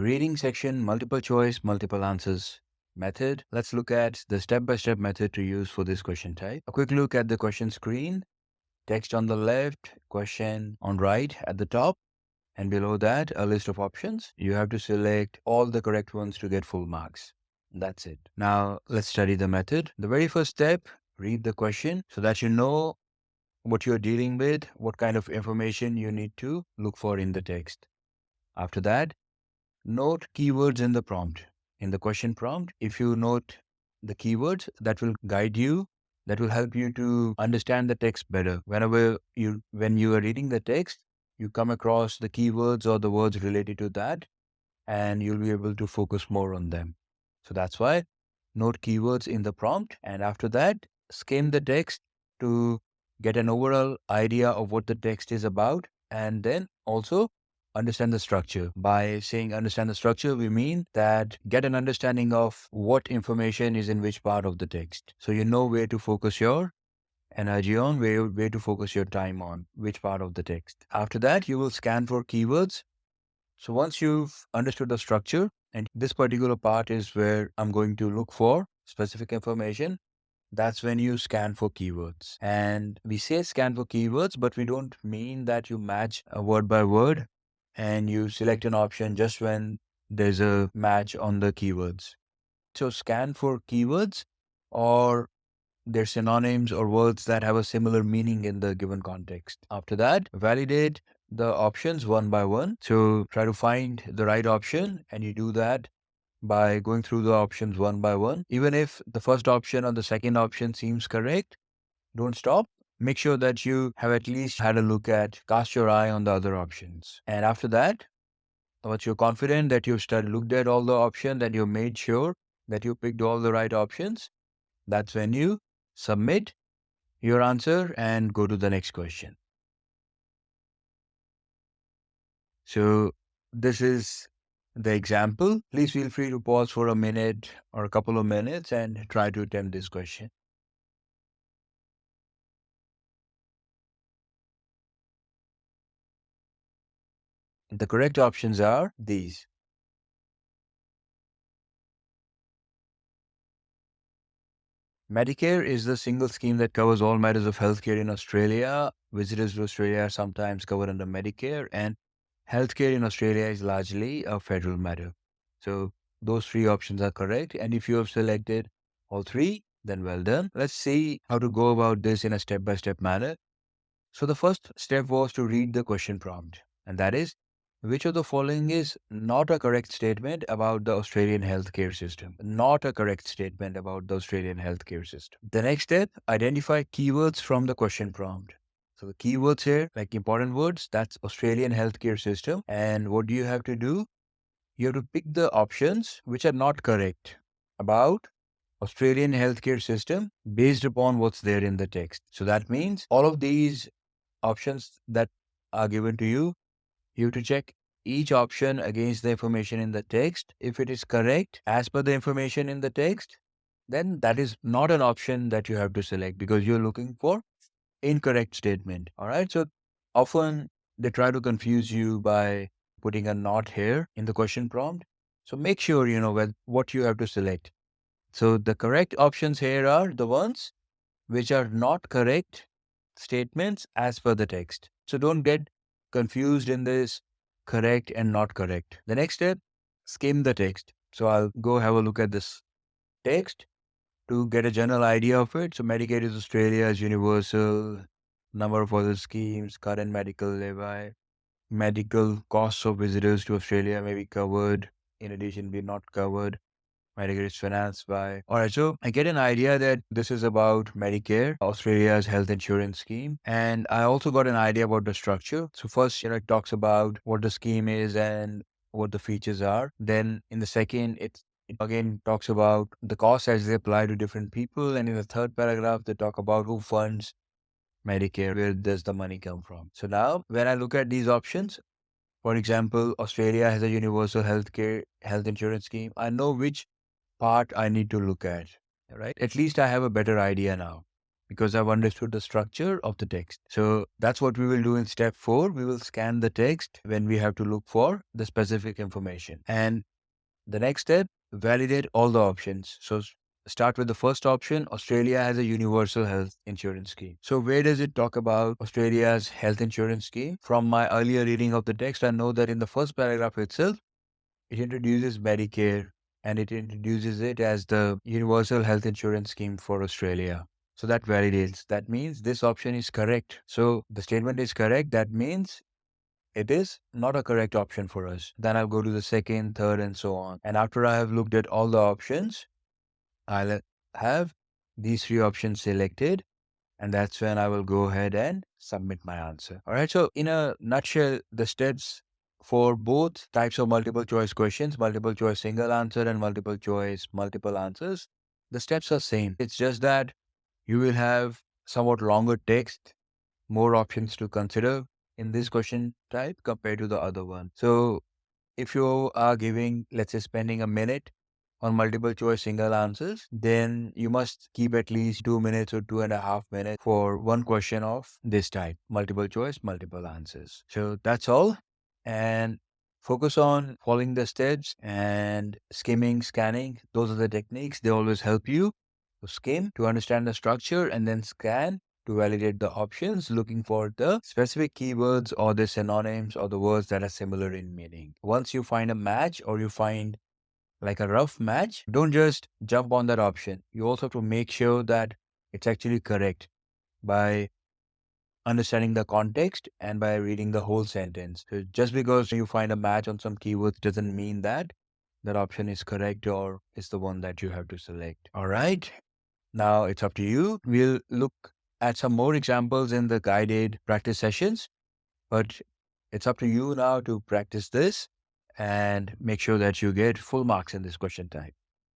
Reading section, multiple choice, multiple answers method. Let's look at the step-by-step method to use for this question type. A quick look at the question screen. Text on the left, question on right at the top, and below that a list of options. You have to select all the correct ones to get full marks. That's it. Now let's study the method. The very first step, read the question so that you know what you're dealing with, what kind of information you need to look for in the text. After that, note keywords in the prompt. In the question prompt, if you note the keywords, that will guide you, that will help you to understand the text better. When you are reading the text, you come across the keywords or the words related to that, and you'll be able to focus more on them. So that's why note keywords in the prompt, and after that, skim the text to get an overall idea of what the text is about, and then also understand the structure. By saying understand the structure, we mean that get an understanding of what information is in which part of the text. So you know where to focus your energy on, where to focus your time on, which part of the text. After that, you will scan for keywords. So once you've understood the structure, and this particular part is where I'm going to look for specific information, that's when you scan for keywords. And we say scan for keywords, but we don't mean that you match a word by word and you select an option just when there's a match on the keywords. So scan for keywords or their synonyms or words that have a similar meaning in the given context. After that, validate the options one by one. So try to find the right option, and you do that by going through the options one by one. Even if the first option or the second option seems correct, don't stop. Make sure that you have at least had a look at, cast your eye on the other options. And after that, once you're confident that you've looked at all the options and you made sure that you picked all the right options, that's when you submit your answer and go to the next question. So this is the example. Please feel free to pause for a minute or a couple of minutes and try to attempt this question. The correct options are these. Medicare is the single scheme that covers all matters of healthcare in Australia. Visitors to Australia are sometimes covered under Medicare, and healthcare in Australia is largely a federal matter. So those three options are correct. And if you have selected all three, then well done. Let's see how to go about this in a step-by-step manner. So the first step was to read the question prompt, and that is, which of the following is not a correct statement about the Australian healthcare system? Not a correct statement about the Australian healthcare system. The next step, identify keywords from the question prompt. So the keywords here, like important words, that's Australian healthcare system. And what do you have to do? You have to pick the options which are not correct about Australian healthcare system based upon what's there in the text. So that means all of these options that are given to you, you have to check each option against the information in the text. If it is correct as per the information in the text, then that is not an option that you have to select because you're looking for incorrect statement. All right. So often they try to confuse you by putting a not here in the question prompt. So make sure you know what you have to select. So the correct options here are the ones which are not correct statements as per the text. So don't get confused in this correct and not correct. The next step, skim the text. So I'll go have a look at this text to get a general idea of it. So Medicaid is Australia's universal, number of other schemes, current medical levy, medical costs of visitors to Australia may be covered, in addition be not covered. Medicare is financed by. Alright, so I get an idea that this is about Medicare, Australia's health insurance scheme. And I also got an idea about the structure. So first, it talks about what the scheme is and what the features are. Then in the second, it again talks about the costs as they apply to different people. And in the third paragraph, they talk about who funds Medicare, where does the money come from. So now when I look at these options, for example, Australia has a universal health insurance scheme. I know which part I need to look at, right? At least I have a better idea now because I've understood the structure of the text. So that's what we will do in step 4. We will scan the text when we have to look for the specific information. And the next step, validate all the options. So start with the first option. Australia has a universal health insurance scheme. So where does it talk about Australia's health insurance scheme? From my earlier reading of the text, I know that in the first paragraph itself, it introduces Medicare and it introduces it as the universal health insurance scheme for Australia. So that validates. That means this option is correct. So the statement is correct. That means it is not a correct option for us. Then I'll go to the second, third, and so on. And after I have looked at all the options, I'll have these 3 options selected. And that's when I will go ahead and submit my answer. All right. So in a nutshell, the steps for both types of multiple choice questions, multiple choice single answer and multiple choice multiple answers, the steps are same. It's just that you will have somewhat longer text, more options to consider in this question type compared to the other one. So if you are giving, let's say, spending a minute on multiple choice single answers, then you must keep at least 2 minutes or 2.5 minutes for one question of this type, multiple choice, multiple answers. So that's all. And focus on following the steps and skimming, scanning. Those are the techniques. They always help you to skim, to understand the structure, and then scan to validate the options, looking for the specific keywords or the synonyms or the words that are similar in meaning. Once you find a match or you find like a rough match, don't just jump on that option. You also have to make sure that it's actually correct by understanding the context and by reading the whole sentence. So just because you find a match on some keywords doesn't mean that that option is correct or is the one that you have to select. All right. Now it's up to you. We'll look at some more examples in the guided practice sessions, but it's up to you now to practice this and make sure that you get full marks in this question type.